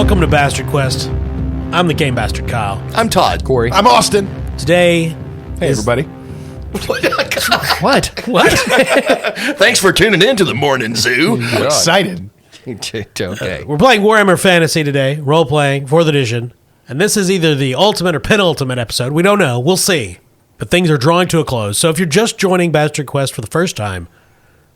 Welcome to Bastard Quest. I'm the Game Bastard Kyle. I'm Todd. Corey. I'm Austin. Today, Hey, everybody. What? Thanks for tuning in to the Morning Zoo. I'm excited. Okay. we're playing Warhammer Fantasy today, role-playing, 4th edition. And this is either the ultimate or penultimate episode. We don't know. We'll see. But things are drawing to a close. So if you're just joining Bastard Quest for the first time,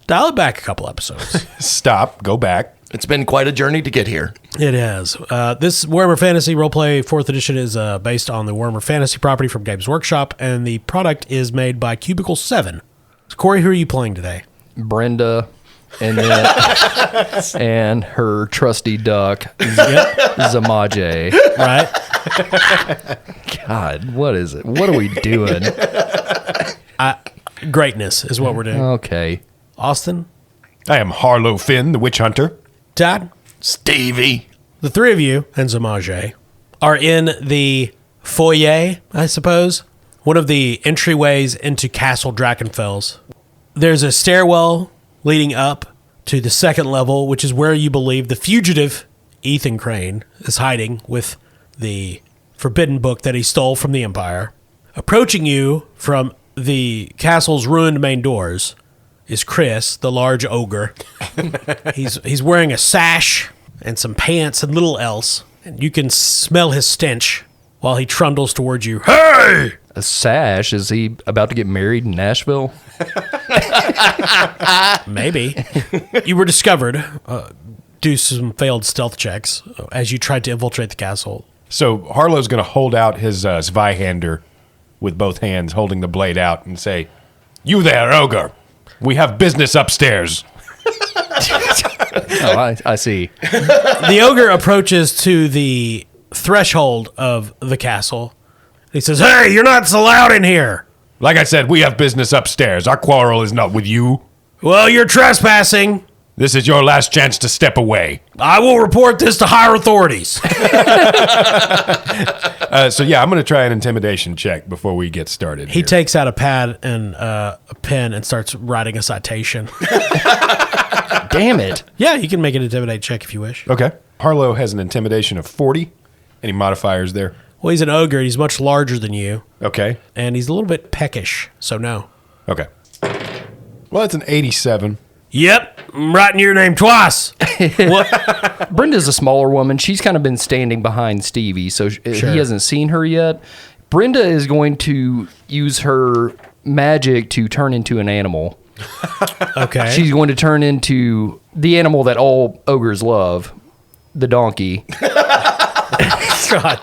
dial it back a couple episodes. Stop. Go back. It's been quite a journey to get here. It has. This Warhammer Fantasy Roleplay 4th edition is based on the Warhammer Fantasy property from Games Workshop, and the product is made by Cubicle 7. So Corey, who are you playing today? Brinda, and then and her trusty duck, Z'mage. Right? God, what is it? What are we doing? Greatness is what we're doing. Okay. Austin? I am Harlow Finn, the witch hunter. Todd? Stevie. The three of you and Z'mage are in the foyer, I suppose, one of the entryways into Castle Drakenfels. There's a stairwell leading up to the second level, which is where you believe the fugitive Ethan Crane is hiding with the forbidden book that he stole from the Empire. Approaching you from the castle's ruined main doors is Chris, the large ogre. He's wearing a sash and some pants and little else, and you can smell his stench while he trundles towards you. Hey! A sash? Is he about to get married in Nashville? Maybe. You were discovered. Do some failed stealth checks as you tried to infiltrate the castle. So Harlow's going to hold out his Zweihander with both hands, holding the blade out, and say, "You there, ogre. We have business upstairs." Oh, I see. The ogre approaches to the threshold of the castle. He says, "Hey, you're not allowed in here." Like I said, we have business upstairs. Our quarrel is not with you. "Well, you're trespassing. This is your last chance to step away. I will report this to higher authorities." So yeah, I'm going to try an intimidation check before we get started. He takes out a pad and a pen and starts writing a citation. Damn it. Yeah, you can make an intimidate check if you wish. Okay. Harlow has an intimidation of 40. Any modifiers there? Well, he's an ogre. He's much larger than you, Okay. and he's a little bit peckish, so no. Okay. Well, that's an 87. Yep, I'm writing your name twice. Brinda's a smaller woman. She's kind of been standing behind Stevie, so he hasn't seen her yet. Brinda is going to use her magic to turn into an animal. Okay. She's going to turn into the animal that all ogres love, the donkey. God.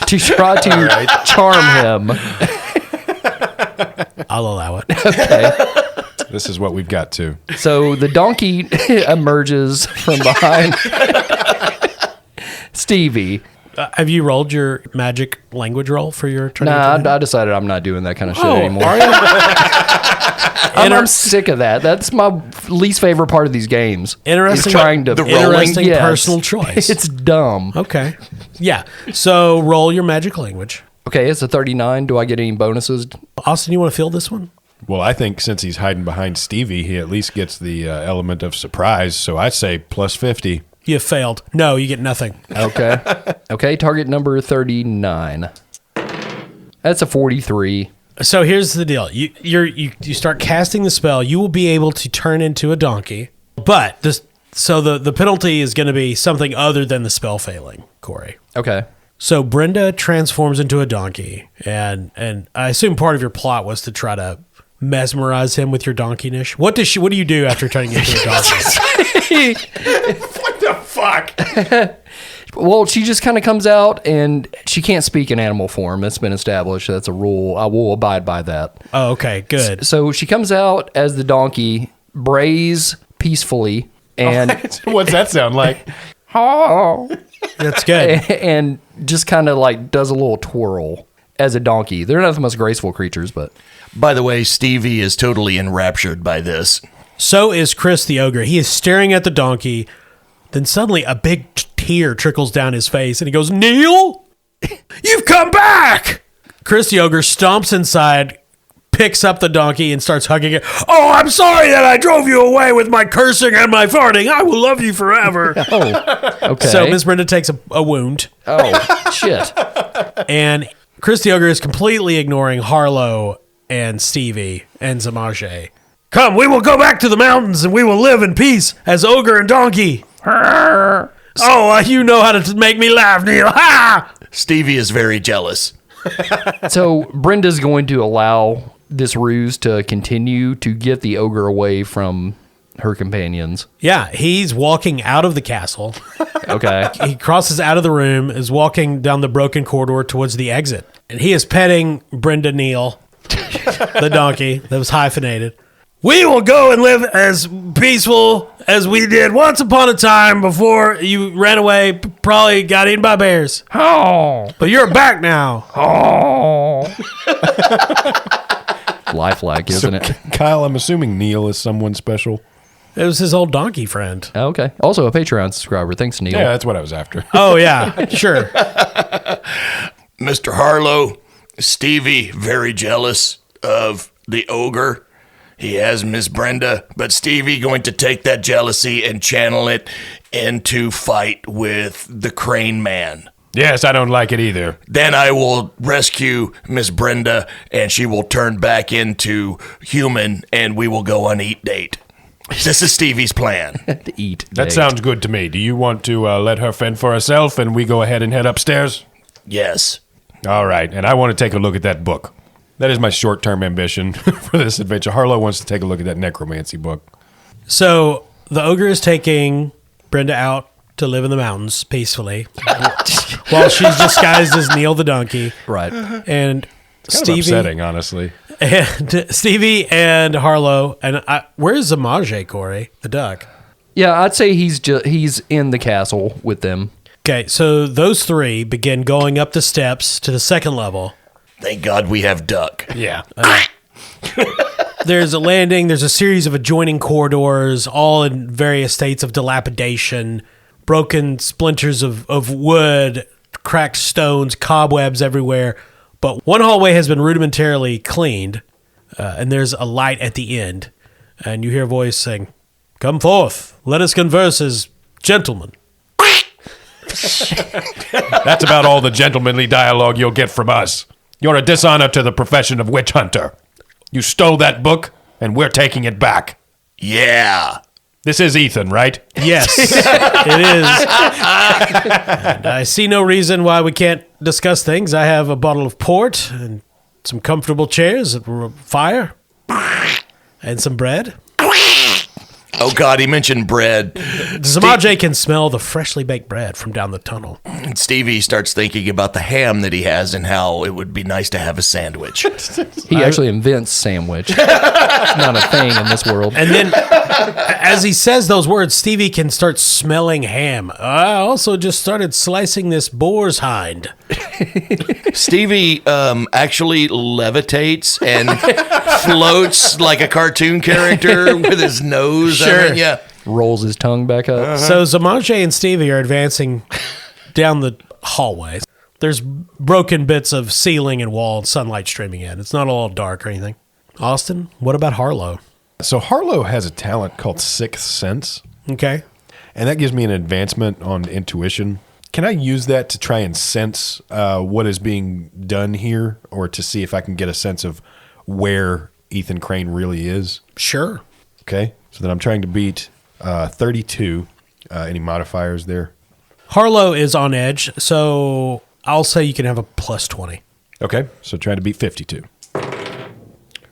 To try to charm him. I'll allow it. Okay. This is what we've got to. So the donkey emerges from behind Stevie. Have you rolled your magic language roll for your turn? Nah, I decided I'm not doing that kind of shit anymore. Are you? I'm sick of that. That's my least favorite part of these games. Interesting. Is trying to Interesting Yes. personal choice. It's dumb. Okay. Yeah. So roll your magic language. Okay, it's a 39. Do I get any bonuses? Austin, you want to field this one? Well, I think since he's hiding behind Stevie, he at least gets the element of surprise. So I say plus 50. You have failed. No, you get nothing. Okay. Okay, target number 39. That's a 43. So here's the deal. You start casting the spell. You will be able to turn into a donkey, but the penalty is going to be something other than the spell failing, Corey. Okay. So Brinda transforms into a donkey, and I assume part of your plot was to try to mesmerize him with your donkeyness. What do you do after turning into a donkey? What the fuck? Well, she just kind of comes out, and she can't speak in animal form. That's been established. That's a rule. I will abide by that. Oh, okay, good. So she comes out as the donkey, brays peacefully, and What's that sound like? That's good. and just kind of like does a little twirl as a donkey. They're not the most graceful creatures, but By the way, Stevie is totally enraptured by this. So is Chris the ogre. He is staring at the donkey. Then suddenly a big tear trickles down his face, and he goes, "Neil, you've come back!" Chris the ogre stomps inside, picks up the donkey and starts hugging it. Oh, I'm sorry that I drove you away with my cursing and my farting. I will love you forever. Oh, okay. So Miss Brenda takes a wound. Oh, shit. And Chris the Ogre is completely ignoring Harlow and Stevie and Z'mage. Come, we will go back to the mountains and we will live in peace as Ogre and Donkey. Oh, you know how to make me laugh, Neil. Ha! Stevie is very jealous. So Brenda's going to allow this ruse to continue to get the ogre away from her companions. Yeah, he's walking out of the castle. Okay. He crosses out of the room, is walking down the broken corridor towards the exit. And he is petting Brinda Neal, the donkey that was hyphenated. We will go and live as peaceful as we did once upon a time before you ran away, probably got eaten by bears. Oh. But you're back now. Oh. Lifelike, isn't it? Kyle, I'm assuming Neil is someone special. It was his old donkey friend. Okay. Also a Patreon subscriber. Thanks, Neil. Yeah, that's what I was after. Oh, yeah, sure. Mr. Harlow, Stevie, very jealous of the ogre. He has Miss Brenda, but Stevie going to take that jealousy and channel it into fight with the Crane Man. Yes, I don't like it either. Then I will rescue Miss Brenda, and she will turn back into human, and we will go on eat date. This is Stevie's plan. To eat. That date. sounds good to me. Do you want to let her fend for herself and we go ahead and head upstairs? Yes. All right, and I want to take a look at that book. That is my short-term ambition for this adventure. Harlow wants to take a look at that necromancy book. So the ogre is taking Brenda out to live in the mountains peacefully while she's disguised as Neil the donkey. Right. And Kind of upsetting, honestly. And Stevie and Harlow. And where's Z'mage, Corey? The duck. Yeah, I'd say he's in the castle with them. Okay, so those three begin going up the steps to the second level. Thank God we have Duck. Yeah. There's a landing. There's a series of adjoining corridors, all in various states of dilapidation, broken splinters of wood, cracked stones, cobwebs everywhere. But one hallway has been rudimentarily cleaned, and there's a light at the end. And you hear a voice saying, "Come forth, let us converse as gentlemen." That's about all the gentlemanly dialogue you'll get from us. You're a dishonor to the profession of witch hunter. You stole that book, and we're taking it back. Yeah. This is Ethan, right? Yes, it is. And I see no reason why we can't discuss things. I have a bottle of port and some comfortable chairs, a fire, and some bread. Oh, God, he mentioned bread. Z'mage can smell the freshly baked bread from down the tunnel. And Stevie starts thinking about the ham that he has and how it would be nice to have a sandwich. He actually invents sandwich. Not a thing in this world. And then, as he says those words, Stevie can start smelling ham. I also just started slicing this boar's hind. Stevie actually levitates and floats like a cartoon character with his nose. Sure. I mean, yeah. Rolls his tongue back up. So Z'mage and Stevie are advancing down the hallway. There's broken bits of ceiling and wall and sunlight streaming in. It's not all dark or anything. Austin, what about Harlow? So Harlow has a talent called Sixth Sense, Okay. and that gives me an advancement on intuition. Can I use that to try and sense what is being done here, or to see if I can get a sense of where Ethan Crane really is? Sure. Okay, so then I'm trying to beat 32. Any modifiers there? Harlow is on edge, so I'll say you can have a plus 20. Okay, so trying to beat 52.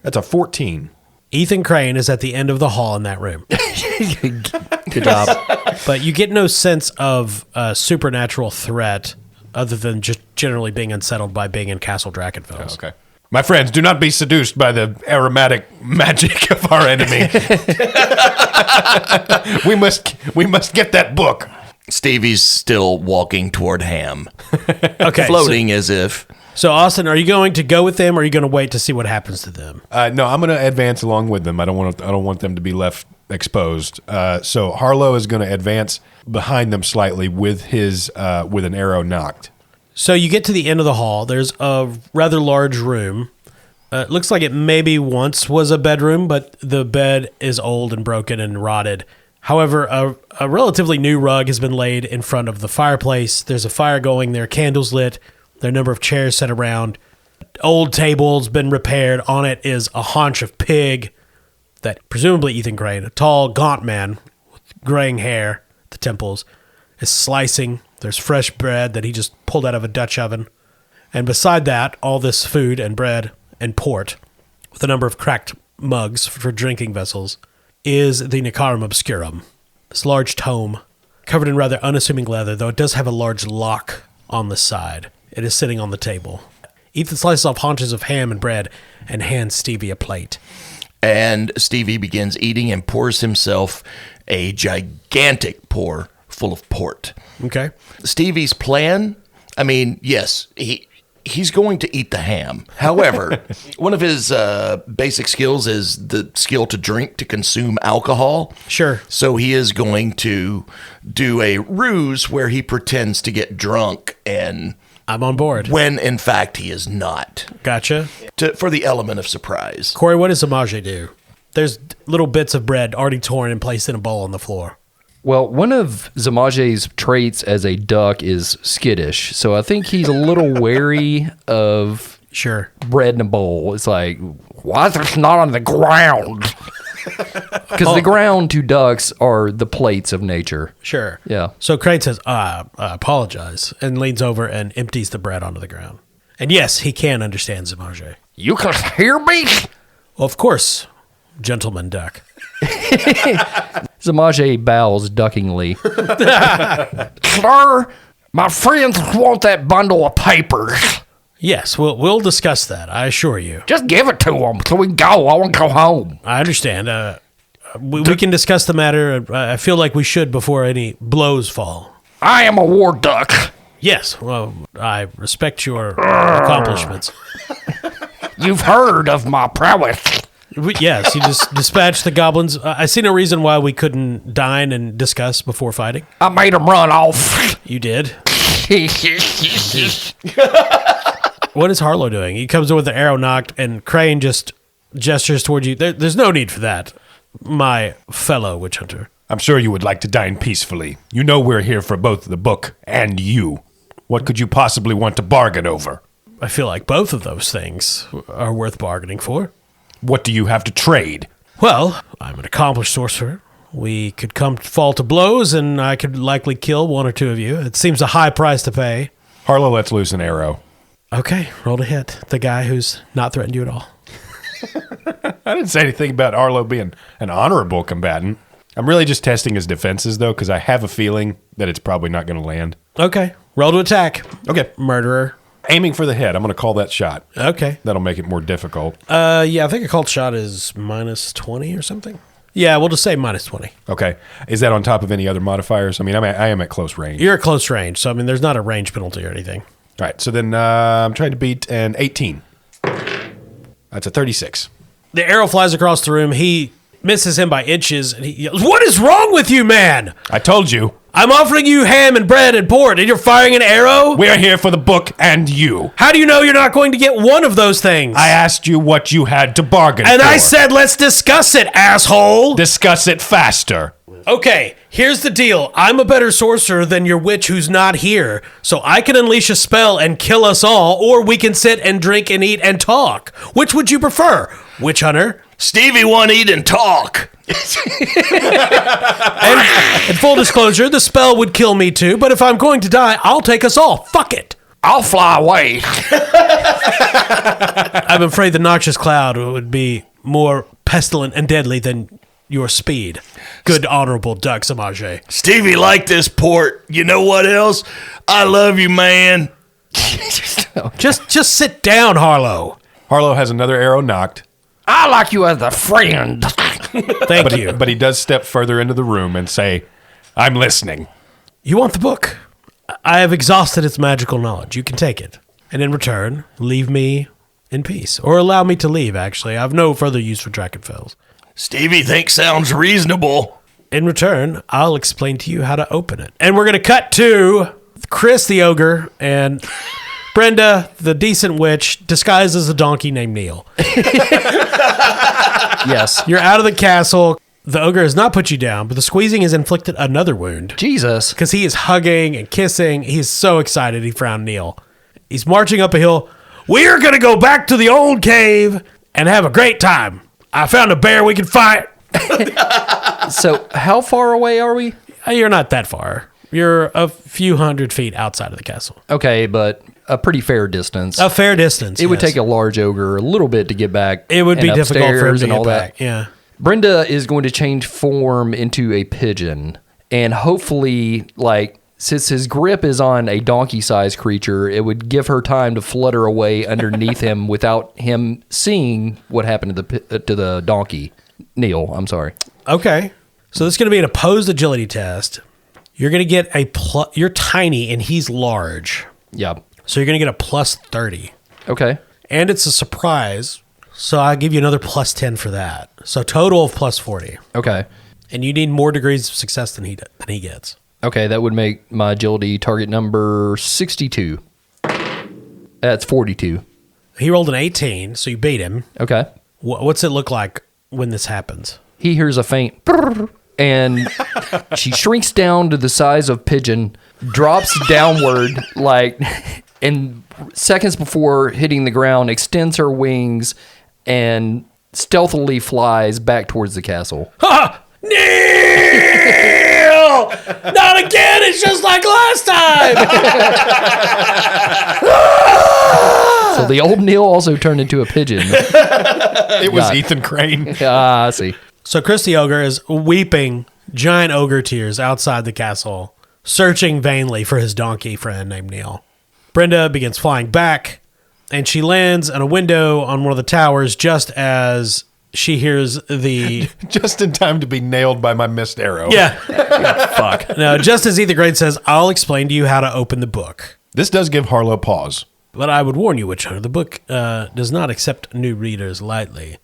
That's a 14. Ethan Crane is at the end of the hall in that room. Good job. But you get no sense of a supernatural threat other than just generally being unsettled by being in Castle Drakenfels. Okay. My friends, do not be seduced by the aromatic magic of our enemy. we must get that book. Stevie's still walking toward ham, Okay. floating as if. So, Austin, are you going to go with them, or are you going to wait to see what happens to them? No, I'm going to advance along with them. I don't want them to be left exposed. So Harlow is going to advance behind them slightly with his with an arrow knocked. So you get to the end of the hall. There's a rather large room It looks like it maybe once was a bedroom, but the bed is old and broken and rotted. However, a relatively new rug has been laid in front of the fireplace. There's a fire going. There are candles lit. There are a number of chairs set around. Old table's been repaired. On it is a haunch of pig that presumably Ethan Crane, a tall, gaunt man with graying hair at the temples, is slicing. There's fresh bread that he just pulled out of a Dutch oven. And beside that, all this food and bread and port, with a number of cracked mugs for drinking vessels, is the Nicarum Obscurum, this large tome covered in rather unassuming leather, though it does have a large lock on the side. It is sitting on the table. Ethan slices off haunches of ham and bread and hands Stevie a plate. And Stevie begins eating and pours himself a gigantic pour full of port. Okay. Stevie's plan, I mean, yes, he's going to eat the ham. However, one of his basic skills is the skill to drink, to consume alcohol. Sure. So he is going to do a ruse where he pretends to get drunk, and I'm on board. when in fact he is not, Gotcha. for the element of surprise. Corey, what does Z'mage do? There's little bits of bread already torn and placed in a bowl on the floor. Well, one of Z'mage's traits as a duck is skittish, so I think he's a little wary of Sure. bread in a bowl. It's like, why is it not on the ground? Because the ground to ducks are the plates of nature. Sure. Yeah. So Crane says, I apologize, and leans over and empties the bread onto the ground. And yes, he can understand Z'mage. You can hear me? Well, of course, gentleman duck. Z'mage bows duckingly. Sir, my friends want that bundle of papers. Yes, we'll discuss that, I assure you. Just give it to them so we can go. I want to go home. I understand. We can discuss the matter. I feel like we should before any blows fall. I am a war duck. Yes, well, I respect your accomplishments. You've heard of my prowess. Yes, you just dispatched the goblins. I see no reason why we couldn't dine and discuss before fighting. I made them run off. You did. What is Harlow doing? He comes in with the arrow knocked, and Crane just gestures toward you. There's no need for that, my fellow witch hunter. I'm sure you would like to dine peacefully. You know we're here for both the book and you. What could you possibly want to bargain over? I feel like both of those things are worth bargaining for. What do you have to trade? Well, I'm an accomplished sorcerer. We could fall to blows, and I could likely kill one or two of you. It seems a high price to pay. Harlow lets loose an arrow. Okay, roll to hit the guy who's not threatened you at all. I didn't say anything about Harlow being an honorable combatant. I'm really just testing his defenses, though, because I have a feeling that it's probably not going to land. Okay, roll to attack. Okay. Murderer. Aiming for the head. I'm going to call that shot. Okay. That'll make it more difficult. Yeah, I think a called shot is minus 20 or something. Yeah, we'll just say minus 20. Okay. Is that on top of any other modifiers? I mean, I am at close range. You're at close range, so I mean, there's not a range penalty or anything. All right. So then I'm trying to beat an 18. That's a 36. The arrow flies across the room. He misses him by inches, and he yells, "What is wrong with you, man? I told you. I'm offering you ham and bread and port, and you're firing an arrow? We're here for the book and you. How do you know you're not going to get one of those things?" I asked you what you had to bargain And for. I said, let's discuss it, asshole. Discuss it faster. Okay, here's the deal. I'm a better sorcerer than your witch who's not here, so I can unleash a spell and kill us all, or we can sit and drink and eat and talk. Which would you prefer, witch hunter? Stevie won't eat and talk. And in full disclosure, the spell would kill me too, but if I'm going to die, I'll take us all. Fuck it. I'll fly away. I'm afraid the noxious cloud would be more pestilent and deadly than your speed. Good honorable duck, Z'mage. Stevie liked this port. You know what else? I love you, man. Just sit down, Harlow. Harlow has another arrow knocked. I like you as a friend. Thank you. But he does step further into the room and say, I'm listening. You want the book? I have exhausted its magical knowledge. You can take it. And in return, leave me in peace. Or allow me to leave, actually. I have no further use for Drakenfels. Stevie thinks sounds reasonable. In return, I'll explain to you how to open it. And we're going to cut to Chris the ogre and Brinda, the decent witch, disguised as a donkey named Neil. Yes. You're out of the castle. The ogre has not put you down, but the squeezing has inflicted another wound. Jesus. Because he is hugging and kissing. He's so excited he found Neil. He's marching up a hill. We're going to go back to the old cave and have a great time. I found a bear we can fight. So how far away are we? You're not that far. You're a few hundred feet outside of the castle. Okay, but a pretty fair distance. A fair distance. It would take a large ogre a little bit to get back. It would be and difficult for him upstairs to and get all back. that. Yeah. Brenda is going to change form into a pigeon, and hopefully, like, since his grip is on a donkey-sized creature, it would give her time to flutter away underneath him without him seeing what happened to the donkey. Neil, I'm sorry. Okay. So this is going to be an opposed agility test. You're going to get you're tiny and he's large. Yeah. So you're going to get a plus 30. Okay. And it's a surprise. So I'll give you another plus 10 for that. So total of plus 40. Okay. And you need more degrees of success than he gets. Okay, that would make my agility target number 62. That's 42. He rolled an 18, so you beat him. Okay. What's it look like when this happens? He hears a faint brrr, and she shrinks down to the size of pigeon, drops downward like, and seconds before hitting the ground, extends her wings and stealthily flies back towards the castle. Ha! Neil! Not again! It's just like last time! So the old Neil also turned into a pigeon. It was Ethan Crane. Ah, I see. So Christy Ogre is weeping giant ogre tears outside the castle, searching vainly for his donkey friend named Neil. Brenda begins flying back, and she lands on a window on one of the towers just as she hears the... Just in time to be nailed by my missed arrow. Yeah. Fuck. No, just as Ethan Crane says, I'll explain to you how to open the book. This does give Harlow pause. But I would warn you, Witch Hunter, the book does not accept new readers lightly.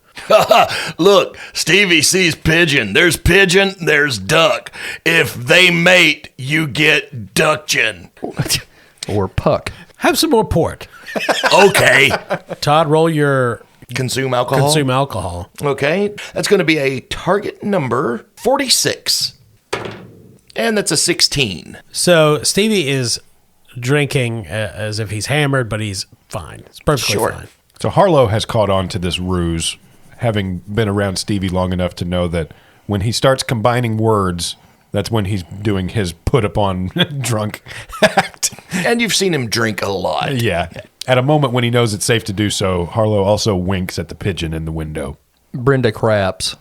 Look, Stevie sees pigeon. There's pigeon, there's duck. If they mate, you get duckgen. Or puck. Have some more port. Okay. Todd, roll your Consume alcohol. consume alcohol. Okay. That's going to be a target number 46. And that's a 16. So Stevie is drinking as if he's hammered, but he's fine. It's perfectly Sure. fine. So Harlow has caught on to this ruse, having been around Stevie long enough to know that when he starts combining words, that's when he's doing his put-upon drunk act. And you've seen him drink a lot. Yeah. At a moment when he knows it's safe to do so, Harlow also winks at the pigeon in the window. Brenda craps.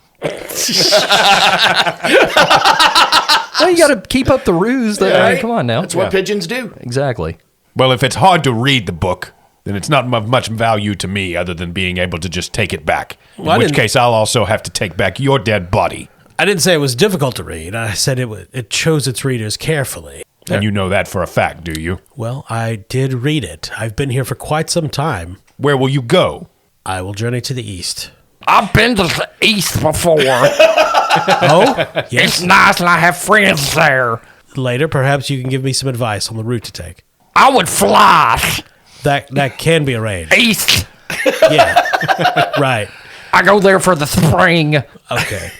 Well, you got to keep up the ruse. I mean, come on now. That's what pigeons do. Exactly. Well, if it's hard to read the book, then it's not of much value to me other than being able to just take it back. In Well, I which didn't- case, I'll also have to take back your dead body. I didn't say it was difficult to read. I said it chose its readers carefully. And you know that for a fact, do you? Well, I did read it. I've been here for quite some time. Where will you go? I will journey to the east. I've been to the east before. Oh, It's yes. nice and I have friends there. Later, perhaps you can give me some advice on the route to take. I would fly That can be arranged. east. Yeah, right. I go there for the spring. Okay.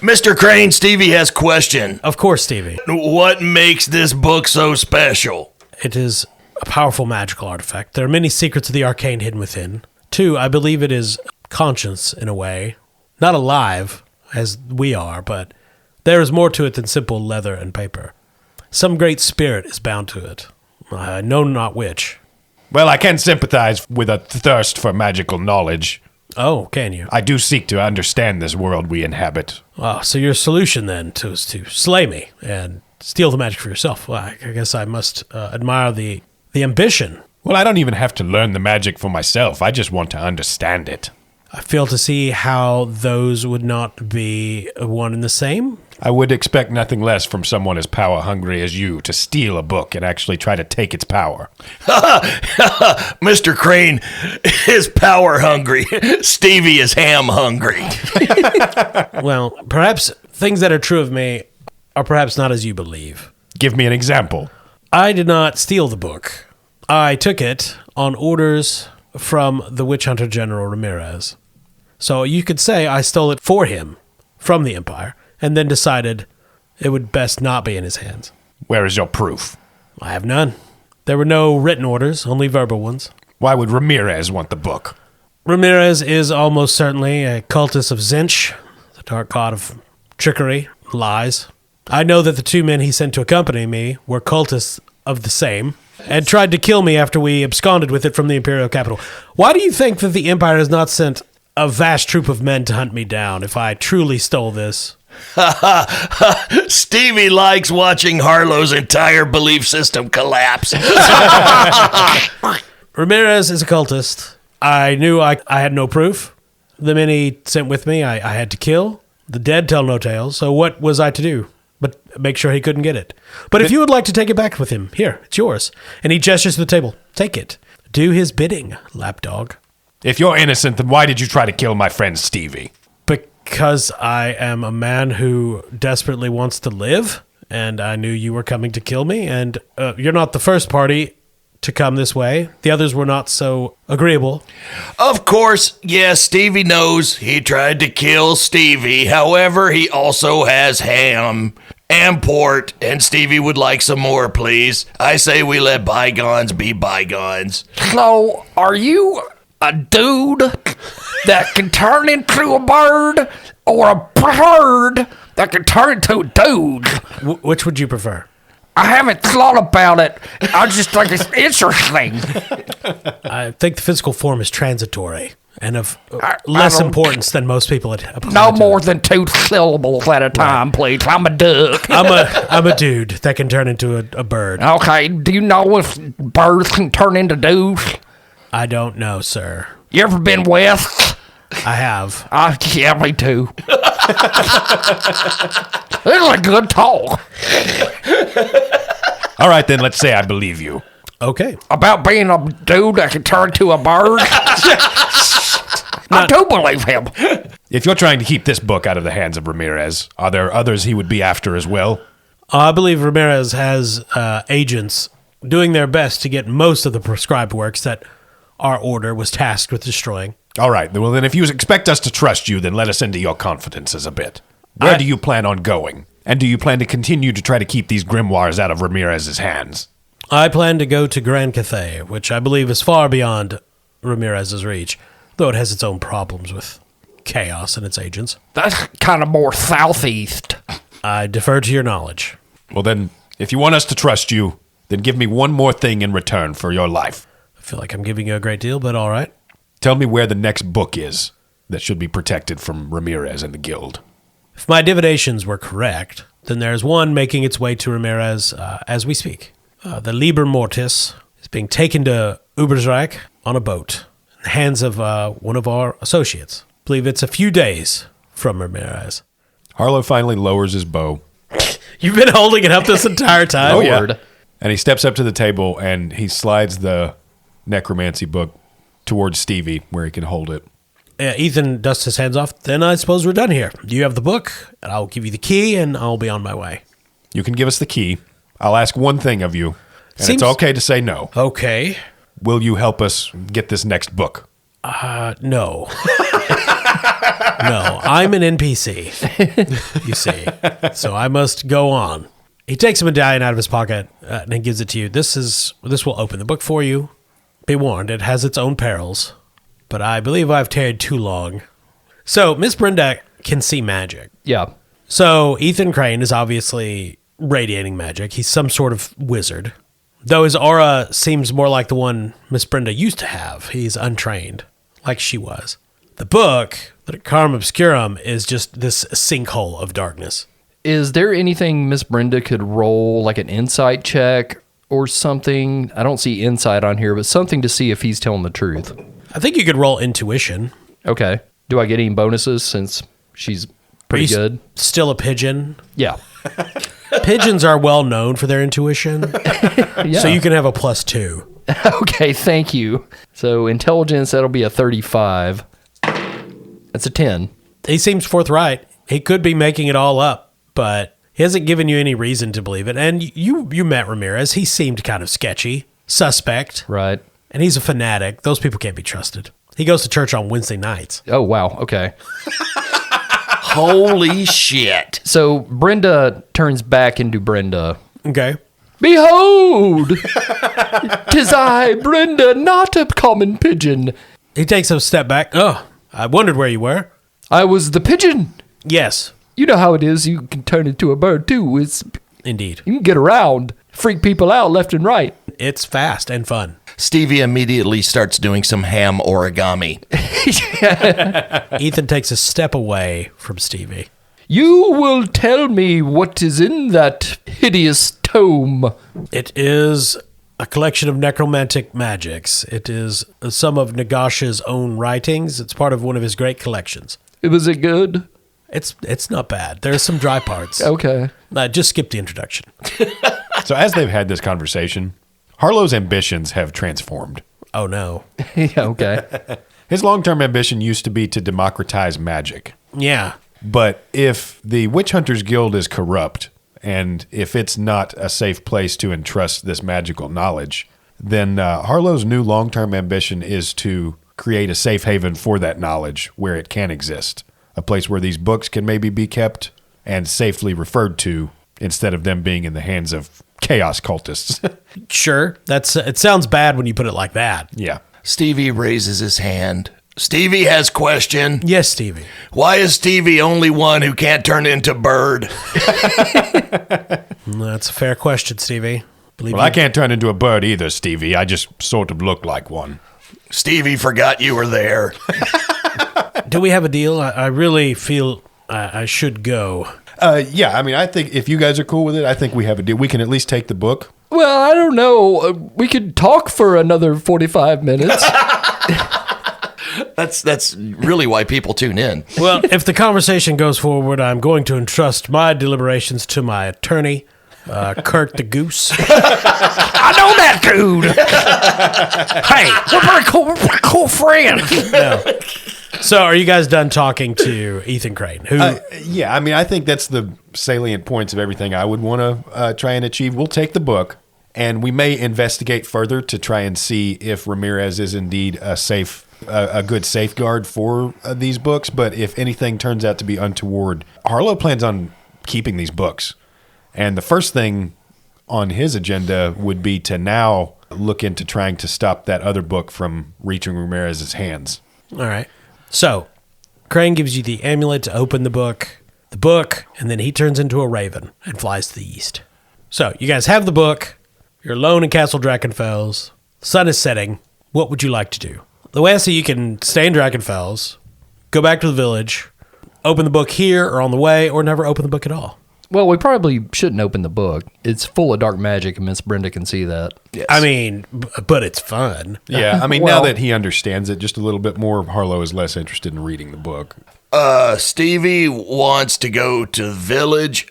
Mr. Crane, Stevie has question. Of course, Stevie. What makes this book so special? It is a powerful magical artifact. There are many secrets of the arcane hidden within. 2, I believe it is conscious in a way. Not alive, as we are, but there is more to it than simple leather and paper. Some great spirit is bound to it. I know not which. Well, I can sympathize with a thirst for magical knowledge. Oh, can you? I do seek to understand this world we inhabit. Oh, so your solution then is to slay me and steal the magic for yourself. Well, I guess I must admire the ambition. Well, I don't even have to learn the magic for myself. I just want to understand it. I fail to see how those would not be one and the same. I would expect nothing less from someone as power hungry as you to steal a book and actually try to take its power. Mr. Crane is power hungry. Stevie is ham hungry. Well, perhaps things that are true of me are perhaps not as you believe. Give me an example. I did not steal the book. I took it on orders from the witch hunter General Ramirez. So you could say I stole it for him from the Empire and then decided it would best not be in his hands. Where is your proof? I have none. There were no written orders, only verbal ones. Why would Ramirez want the book? Ramirez is almost certainly a cultist of Zinch, the dark god of trickery, lies. I know that the two men he sent to accompany me were cultists of the same, and tried to kill me after we absconded with it from the Imperial capital. Why do you think that the Empire has not sent a vast troop of men to hunt me down if I truly stole this? Stevie likes watching Harlow's entire belief system collapse. Ramirez is a cultist. I knew I had no proof. The men he sent with me, I had to kill. The dead tell no tales, so what was I to do? But make sure he couldn't get it. But if you would like to take it back with him, here, it's yours. And he gestures to the table. Take it. Do his bidding, lapdog. If you're innocent, then why did you try to kill my friend Stevie? Because I am a man who desperately wants to live, and I knew you were coming to kill me, and you're not the first party to come this way. The others were not so agreeable. Of course, yes, Stevie knows he tried to kill Stevie. However, he also has ham and port, and Stevie would like some more, please. I say we let bygones be bygones. So, are you a dude that can turn into a bird, or a bird that can turn into a dude? Which would you prefer? I haven't thought about it. I just think it's interesting. I think the physical form is transitory and of I less don't- importance than most people apply No to more it. than 2 syllables at a time, please. I'm a duck. I'm a dude that can turn into a bird. Okay, do you know if birds can turn into dudes? I don't know, sir. You ever been west? I have. Yeah, me too. This is a good talk. All right, then, let's say I believe you. Okay. About being a dude that can turn to a bird? I do believe him. If you're trying to keep this book out of the hands of Ramirez, are there others he would be after as well? I believe Ramirez has agents doing their best to get most of the prescribed works that our order was tasked with destroying. All right, well, then if you expect us to trust you, then let us into your confidences a bit. Where do you plan on going? And do you plan to continue to try to keep these grimoires out of Ramirez's hands? I plan to go to Grand Cathay, which I believe is far beyond Ramirez's reach, though it has its own problems with chaos and its agents. That's kind of more southeast. I defer to your knowledge. Well, then, if you want us to trust you, then give me one more thing in return for your life. I feel like I'm giving you a great deal, but all right. Tell me where the next book is that should be protected from Ramirez and the Guild. If my divinations were correct, then there's one making its way to Ramirez as we speak. The Liber Mortis is being taken to Ubersreich on a boat in the hands of one of our associates. I believe it's a few days from Ramirez. Harlow finally lowers his bow. You've been holding it up this entire time? Oh, yeah. And he steps up to the table and he slides the necromancy book towards Stevie where he can hold it. Ethan dusts his hands off. Then I suppose we're done here. You have the book, and I'll give you the key, and I'll be on my way. You can give us the key. I'll ask one thing of you, and Seems- it's okay to say no. Okay. Will you help us get this next book? No. No, I'm an NPC, you see. So I must go on. He takes a medallion out of his pocket and he gives it to you. This will open the book for you. Be warned, it has its own perils. But I believe I've tarried too long. So Miss Brinda can see magic. Yeah. So Ethan Crane is obviously radiating magic. He's some sort of wizard. Though his aura seems more like the one Miss Brenda used to have. He's untrained, like she was. The book, the Carum Obscurum, is just this sinkhole of darkness. Is there anything Miss Brenda could roll, like an insight check or something? I don't see insight on here, but something to see if he's telling the truth. I think you could roll intuition. Okay. Do I get any bonuses since she's pretty Are you good? Still a pigeon. Yeah. Pigeons are well known for their intuition, Yeah. so you can have a +2. Okay, thank you. So intelligence, that'll be a 35. That's a 10. He seems forthright. He could be making it all up, but he hasn't given you any reason to believe it. And you met Ramirez. He seemed kind of sketchy. suspect. Right. And he's a fanatic. Those people can't be trusted. He goes to church on Wednesday nights. Oh, wow. Okay. Holy shit. So Brenda turns back into Brenda. Okay. Behold! 'Tis I, Brenda, not a common pigeon. He takes a step back. Oh, I wondered where you were. I was the pigeon. Yes, You know how it is. You can turn into a bird, too. indeed. You can get around, freak people out left and right. It's fast and fun. Stevie immediately starts doing some ham origami. Ethan takes a step away from Stevie. You will tell me what is in that hideous tome. It is a collection of necromantic magics. It is some of Nagash's own writings. It's part of one of his great collections. Was it good? It's not bad. There's some dry parts. Okay. Just skip the introduction. So as they've had this conversation, Harlow's ambitions have transformed. Oh, no. Yeah, okay. His long-term ambition used to be to democratize magic. Yeah. But if the Witch Hunters Guild is corrupt, and if it's not a safe place to entrust this magical knowledge, then Harlow's new long-term ambition is to create a safe haven for that knowledge where it can exist. A place where these books can maybe be kept and safely referred to instead of them being in the hands of chaos cultists. Sure. It sounds bad when you put it like that. Yeah. Stevie raises his hand. Stevie has question. Yes, Stevie. Why is Stevie only one who can't turn into bird? That's a fair question, Stevie. Well, I can't turn into a bird either, Stevie. I just sort of look like one. Stevie forgot you were there. Do we have a deal? I really feel I should go. Yeah, I mean, I think if you guys are cool with it, I think we have a deal. We can at least take the book. Well, I don't know. We could talk for another 45 minutes. That's really why people tune in. Well, if the conversation goes forward, I'm going to entrust my deliberations to my attorney, Kurt the Goose. I know that dude. Hey, we're pretty cool friends. No. So are you guys done talking to Ethan Crane? Who? Yeah, I mean, I think that's the salient points of everything I would want to try and achieve. We'll take the book, and we may investigate further to try and see if Ramirez is indeed a good safeguard for these books. But if anything turns out to be untoward, Harlow plans on keeping these books. And the first thing on his agenda would be to now look into trying to stop that other book from reaching Ramirez's hands. All right. So Crane gives you the amulet to open the book, and then he turns into a raven and flies to the east. So you guys have the book. You're alone in Castle Drakenfels. The sun is setting. What would you like to do? The way I see you can stay in Drakenfels, go back to the village, open the book here or on the way, or never open the book at all. Well, we probably shouldn't open the book. It's full of dark magic, and Miss Brenda can see that. Yes. I mean, but it's fun. Yeah, I mean, Well- now that he understands it just a little bit more, Harlow is less interested in reading the book. Stevie wants to go to the village.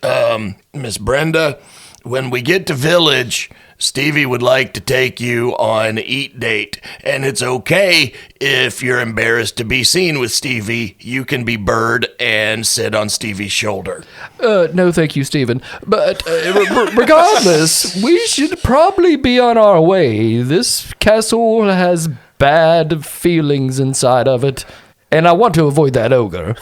Miss Brenda, when we get to village, Stevie would like to take you on an eat date. And it's okay if you're embarrassed to be seen with Stevie. You can be bird and sit on Stevie's shoulder. No, thank you, Stephen. But regardless, we should probably be on our way. This castle has bad feelings inside of it, and I want to avoid that ogre.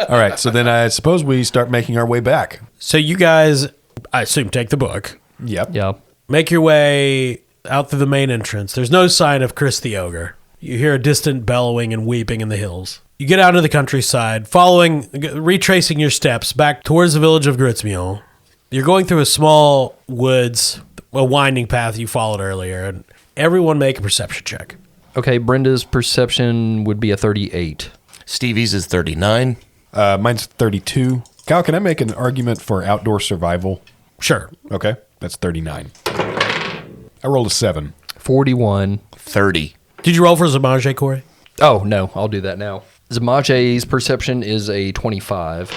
All right, so then I suppose we start making our way back. So you guys, I assume, take the book, Yep. Yeah. make your way out through the main entrance. There's no sign of Chris the Ogre. You hear a distant bellowing and weeping in the hills. You get out into the countryside, retracing your steps back towards the village of Gritsmuel. You're going through a small woods, a winding path you followed earlier, and everyone make a perception check. Okay, Brenda's perception would be a 38. Stevie's is 39. Mine's 32. Kyle, can I make an argument for outdoor survival? Sure. Okay, that's 39. I rolled a 7. 41. 30. Did you roll for Z'mage, Corey? Oh, no, I'll do that now. Z'mage's perception is a 25.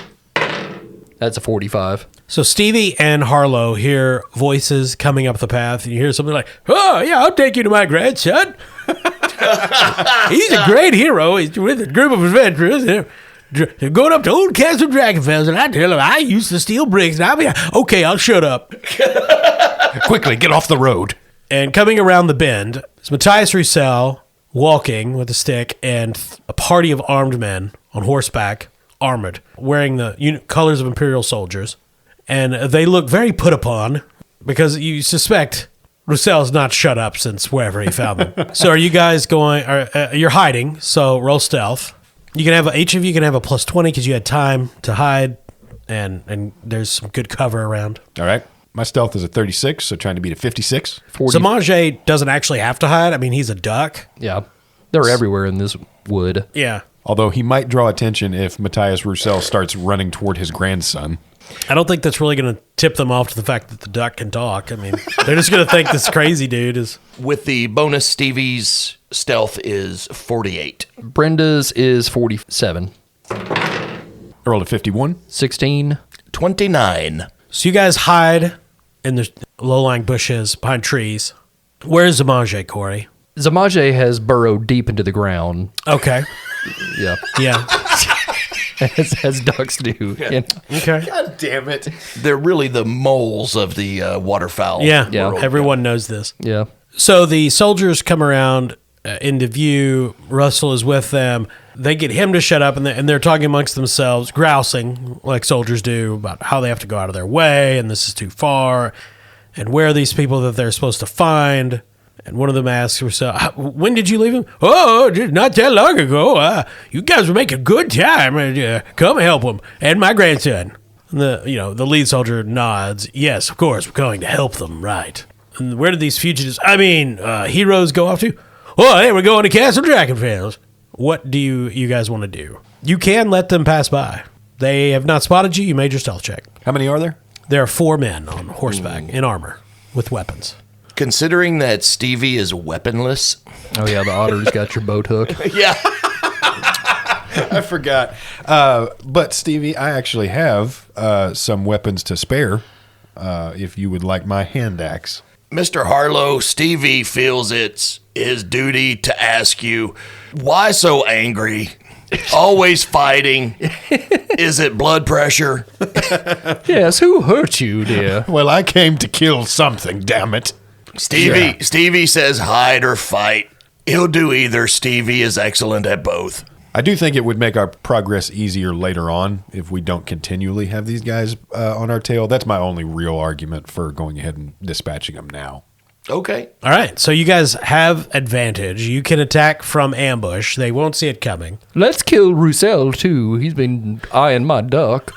That's a 45. So Stevie and Harlow hear voices coming up the path, and you hear something like, "Oh, yeah, I'll take you to my grandson. He's a great hero. He's with a group of adventurers. going up to Old Castle Dragonfels, and I tell him I used to steal bricks, and I'll be okay. I'll shut up. Quickly, get off the road. And coming around the bend is Matthias Roussel walking with a stick and a party of armed men on horseback, armored, wearing the colors of Imperial soldiers. And they look very put upon because you suspect Roussel's not shut up since wherever he found them. So are you guys going, you're hiding, so roll stealth. You can have, each of you can have a plus 20 because you had time to hide and there's some good cover around. All right. My stealth is a 36, so trying to beat a 56. 40. Z'mage doesn't actually have to hide. I mean, he's a duck. Yeah. They're everywhere in this wood. Yeah. Although he might draw attention if Matthias Roussel starts running toward his grandson. I don't think that's really going to tip them off to the fact that the duck can talk. I mean, they're just going to think this crazy dude is... With the bonus, Stevie's stealth is 48. Brenda's is 47. I rolled a 51. 16. 29. So you guys hide in the low-lying bushes behind trees. Where's Z'mage, Corey? Z'mage has burrowed deep into the ground. Okay. Yeah. Yeah. as ducks do. Yeah. Okay. God damn it. They're really the moles of the waterfowl. Yeah. Yeah. Everyone knows this. Yeah. So the soldiers come around into view. Russell is with them. They get him to shut up, and they're talking amongst themselves, grousing like soldiers do about how they have to go out of their way, and this is too far, and where are these people that they're supposed to find. And one of them asks herself, when did you leave him? Oh, not that long ago. You guys were making good time. Come help him and my grandson. And the lead soldier nods. Yes, of course, we're going to help them, right. And where did these fugitives, heroes go off to? Oh, hey, we're going to Castle Dragonfels. What do you guys want to do? You can let them pass by. They have not spotted you. You made your stealth check. How many are there? There are 4 men on horseback in armor with weapons. Considering that Stevie is weaponless. Oh, yeah. The otter's got your boat hook. Yeah. I forgot. But, Stevie, I actually have some weapons to spare if you would like my hand axe. Mr. Harlow, Stevie feels it's his duty to ask you, why so angry? Always fighting. Is it blood pressure? Yes, who hurt you, dear? Well, I came to kill something, damn it. Stevie says hide or fight. He'll do either. Stevie is excellent at both. I do think it would make our progress easier later on if we don't continually have these guys on our tail. That's my only real argument for going ahead and dispatching them now. Okay. All right, so you guys have advantage. You can attack from ambush. They won't see it coming. Let's kill Roussel, too. He's been eyeing my duck.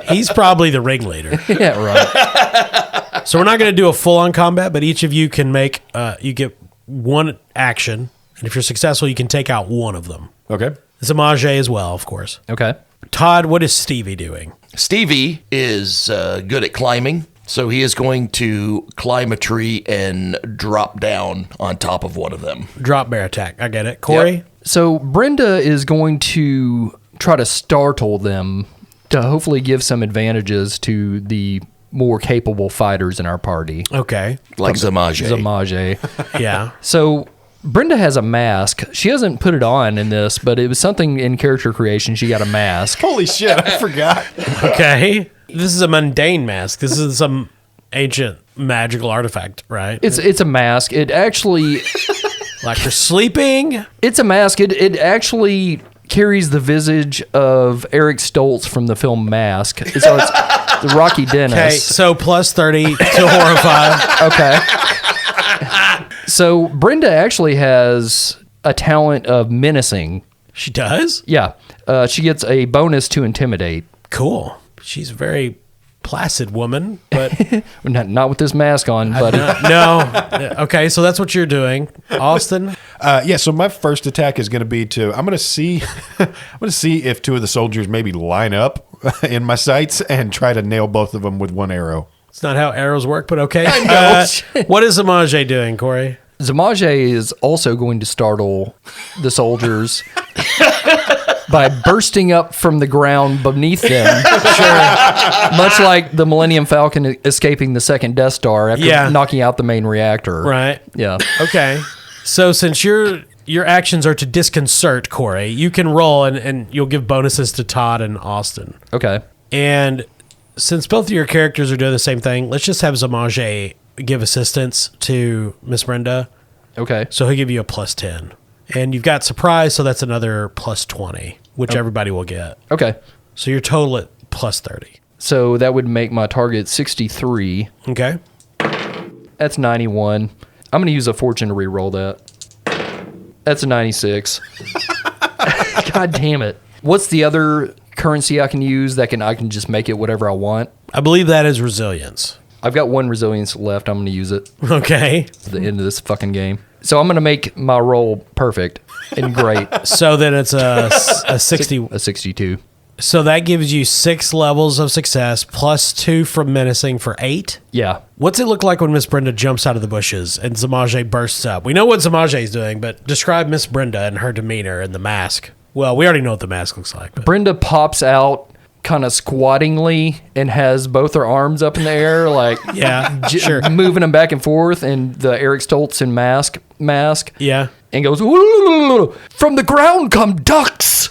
He's probably the ringleader. Yeah, right. So we're not going to do a full-on combat, but each of you can make, you get one action, and if you're successful, you can take out one of them. Okay. Z'mage as well, of course. Okay. Todd, what is Stevie doing? Stevie is good at climbing, so he is going to climb a tree and drop down on top of one of them. Drop bear attack. I get it. Corey? Yep. So Brinda is going to try to startle them to hopefully give some advantages to the more capable fighters in our party. Okay. Like Z'mage. Z'mage. Yeah. So Brinda has a mask. She hasn't put it on in this, but it was something in character creation. She got a mask. Holy shit, I forgot. Okay. This is a mundane mask. This is some ancient magical artifact, right? It's a mask. It actually... Like for sleeping? It's a mask. It actually carries the visage of Eric Stoltz from the film Mask. So it's the Rocky Dennis. Okay, so plus 30 to horrify. Okay. So Brinda actually has a talent of menacing. She does? Yeah. She gets a bonus to intimidate. Cool. She's a very placid woman, but Not with this mask on, but no. Okay, so that's what you're doing. Austin? Yeah, so my first attack is going to be I'm going to see if 2 of the soldiers maybe line up in my sights and try to nail both of them with one arrow. It's not how arrows work, but okay. What is Z'mage doing, Corey? Z'mage is also going to startle the soldiers by bursting up from the ground beneath them. Sure. Much like the Millennium Falcon escaping the second Death Star after knocking out the main reactor. Right. Yeah. Okay. So since you're your actions are to disconcert Corey. You can roll, and you'll give bonuses to Todd and Austin. Okay. And since both of your characters are doing the same thing, let's just have Z'mage give assistance to Miss Brenda. Okay. So he'll give you a plus 10. And you've got surprise, so that's another plus 20, which everybody will get. Okay. So you're total at plus 30. So that would make my target 63. Okay. That's 91. I'm going to use a fortune to re-roll that. That's a 96. God damn it. What's the other currency I can use that I can just make it whatever I want? I believe that is resilience. I've got 1 resilience left. I'm going to use it Okay. at the end of this fucking game. So I'm going to make my roll perfect and great. So then it's a 60. A 62. So that gives you 6 levels of success plus 2 from menacing for 8. Yeah. What's it look like when Miss Brenda jumps out of the bushes and Z'mage bursts up? We know what Z'mage is doing, but describe Miss Brenda and her demeanor and the mask. Well, we already know what the mask looks like. But. Brenda pops out kind of squattingly and has both her arms up in the air, like Yeah, sure. moving them back and forth, and the Eric Stoltzen mask. Yeah. And goes, "Ooh, from the ground come ducks."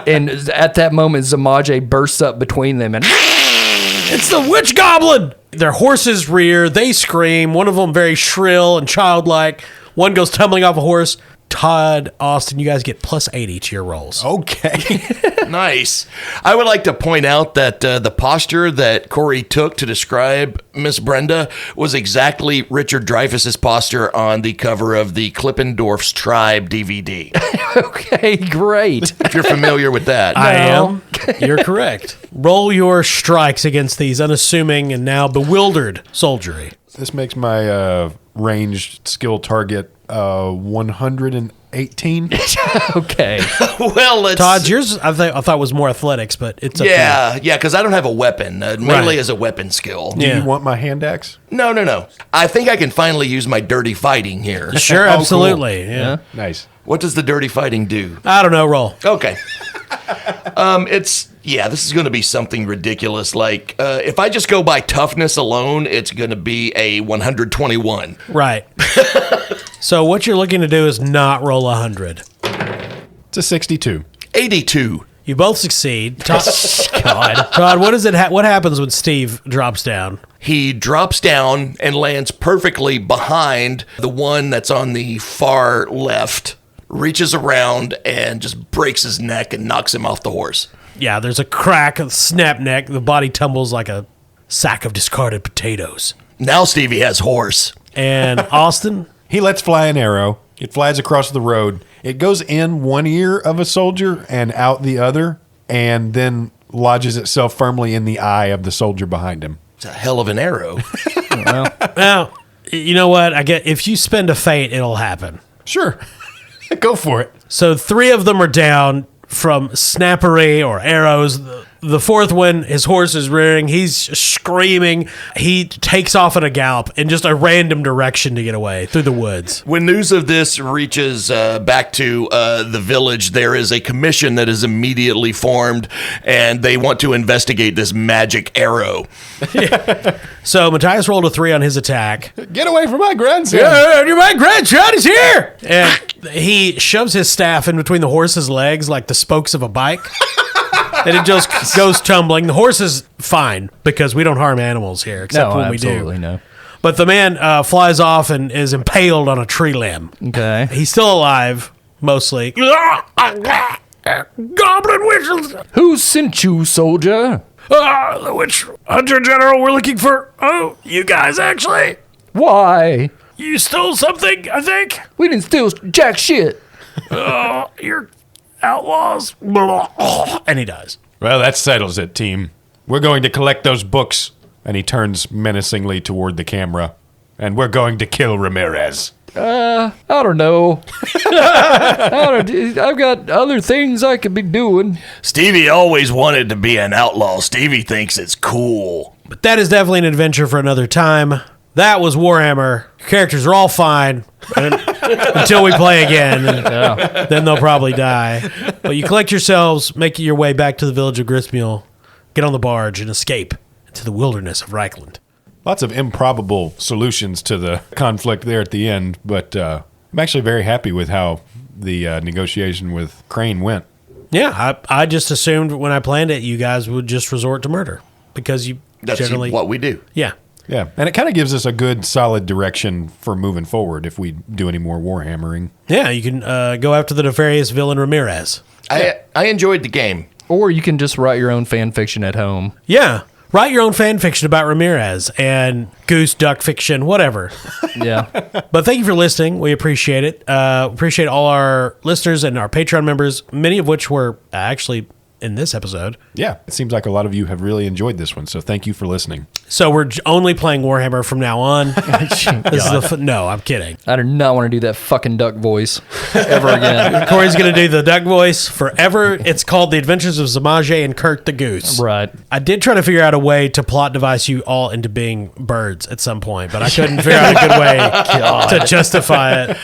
And at that moment, Z'mage bursts up between them and It's the witch goblin! Their horses rear, they scream, one of them very shrill and childlike. One goes tumbling off a horse. Todd, Austin, you guys get plus 80 to your rolls. Okay. Nice. I would like to point out that the posture that Corey took to describe Miss Brenda was exactly Richard Dreyfuss's posture on the cover of the Klippendorf's Tribe DVD. okay, great. If you're familiar with that. I am. You're correct. Roll your strikes against these unassuming and now bewildered soldiery. This makes my ranged skill target 118. Okay. Well, let's... Todd, yours I thought was more athletics, but it's up to you. Yeah, because I don't have a weapon. Melee is a weapon skill. Do Yeah. you want my hand axe? No. I think I can finally use my dirty fighting here. Sure, Oh, cool. absolutely. Yeah. Nice. What does the dirty fighting do? I don't know, roll. Okay. This is going to be something ridiculous. Like, if I just go by toughness alone, it's going to be a 121. Right. So what you're looking to do is not roll 100. It's a 62. 82. You both succeed. Todd, Todd, what happens when Steve drops down? He drops down and lands perfectly behind the one that's on the far left, reaches around and just breaks his neck and knocks him off the horse. Yeah, there's a crack, a snap neck. The body tumbles like a sack of discarded potatoes. Now Stevie has horse. And Austin? He lets fly an arrow. It flies across the road. It goes in one ear of a soldier and out the other, and then lodges itself firmly in the eye of the soldier behind him. It's a hell of an arrow. Well, you know what? If you spend a fate, it'll happen. Sure. Go for it. So 3 of them are down from snappery or arrows. The fourth one, his horse is rearing. He's screaming. He takes off in a gallop in just a random direction to get away through the woods. When news of this reaches back to the village, there is a commission that is immediately formed, and they want to investigate this magic arrow. So Matthias rolled a 3 on his attack. Get away from my grandson. Yeah, my grandson is here! And he shoves his staff in between the horse's legs like the spokes of a bike. And it just goes tumbling. The horse is fine because we don't harm animals here, except when we do. Absolutely no. But the man flies off and is impaled on a tree limb. Okay. He's still alive, mostly. Goblin witches! Who sent you, soldier? The witch hunter general we're looking for. Oh, you guys, actually. Why? You stole something, I think. We didn't steal jack shit. You're outlaws. And he dies. Well, that settles it, team. We're going to collect those books. And he turns menacingly toward the camera. And we're going to kill Ramirez. I don't know. I've got other things I could be doing. Stevie always wanted to be an outlaw. Stevie thinks it's cool. But that is definitely an adventure for another time. That was Warhammer. Characters are all fine until we play again. Then they'll probably die. But you collect yourselves, make your way back to the village of Gristmiel, get on the barge, and escape into the wilderness of Reichland. Lots of improbable solutions to the conflict there at the end, but I'm actually very happy with how the negotiation with Crane went. Yeah, I just assumed when I planned it, you guys would just resort to murder because you That's generally what we do. Yeah. Yeah, and it kind of gives us a good, solid direction for moving forward if we do any more Warhammering. Yeah, you can go after the nefarious villain Ramirez. I enjoyed the game. Or you can just write your own fan fiction at home. Yeah. Write your own fan fiction about Ramirez and goose duck fiction, whatever. Yeah. But thank you for listening. We appreciate it. Appreciate all our listeners and our Patreon members, many of which were actually in this episode. Yeah, it seems like a lot of you have really enjoyed this one, so thank you for listening. So we're only playing Warhammer from now on. No, I'm kidding. I do not want to do that fucking duck voice ever again. Corey's going to do the duck voice forever. It's called The Adventures of Z'mage and Kirk the Goose. Right. I did try to figure out a way to plot device you all into being birds at some point, but I couldn't figure out a good way to justify it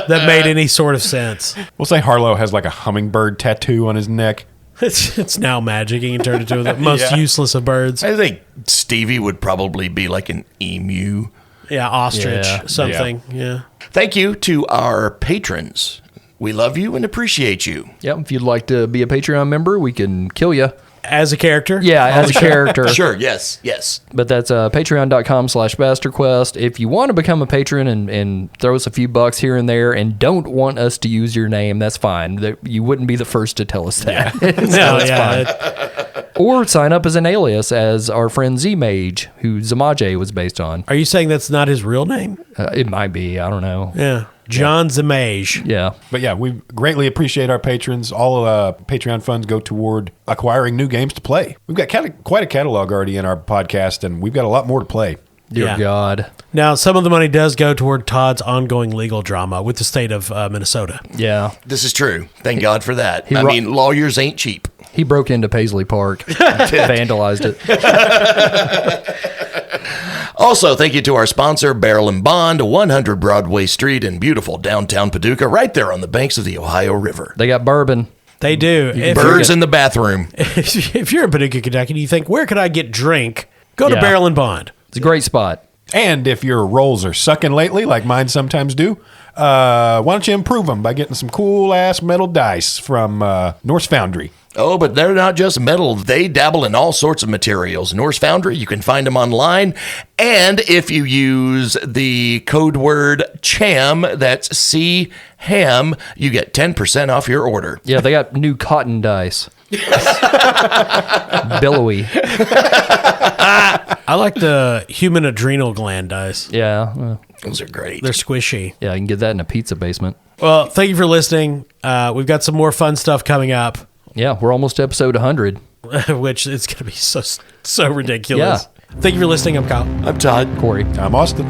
that made any sort of sense. We'll say Harlow has like a hummingbird tattoo on his neck. It's now magic. He can turn into the most useless of birds. I think Stevie would probably be like an emu. Yeah, ostrich, Yeah. something. Yeah. Thank you to our patrons. We love you and appreciate you. Yep. If you'd like to be a Patreon member, we can kill you. As a character? Yeah, as a character. Sure, yes. But that's patreon.com/BastardQuest. If you want to become a patron and throw us a few bucks here and there and don't want us to use your name, that's fine. You wouldn't be the first to tell us that. So it's fine. Or sign up as an alias as our friend Z'mage, who Z'mage was based on. Are you saying that's not his real name? It might be. I don't know. Yeah. John Z'mage. Yeah. But yeah, we greatly appreciate our patrons. All Patreon funds go toward acquiring new games to play. We've got quite a catalog already in our podcast, and we've got a lot more to play. Dear Yeah. God. Now, some of the money does go toward Todd's ongoing legal drama with the state of Minnesota. Yeah. This is true. Thank God for that. I ro- mean, lawyers ain't cheap. He broke into Paisley Park, vandalized it. Also, thank you to our sponsor, Barrel and Bond, 100 Broadway Street in beautiful downtown Paducah, right there on the banks of the Ohio River. They got bourbon. They do. Birds in the bathroom. If you're in Paducah, Kentucky, and you think, where could I get drink? Go to Yeah. Barrel and Bond. It's a great spot. And if your rolls are sucking lately, like mine sometimes do, why don't you improve them by getting some cool-ass metal dice from Norse Foundry? Oh, but they're not just metal. They dabble in all sorts of materials. Norse Foundry, you can find them online. And if you use the code word CHAM, that's C-HAM, you get 10% off your order. Yeah, they got new cotton dice. Billowy. I like the human adrenal gland dice. Yeah. Those are great. They're squishy. Yeah, you can get that in a pizza basement. Well, thank you for listening. We've got some more fun stuff coming up, Yeah, we're almost to episode 100. which is going to be so ridiculous. Thank you for listening. I'm Kyle. I'm Todd. Corey. I'm Austin.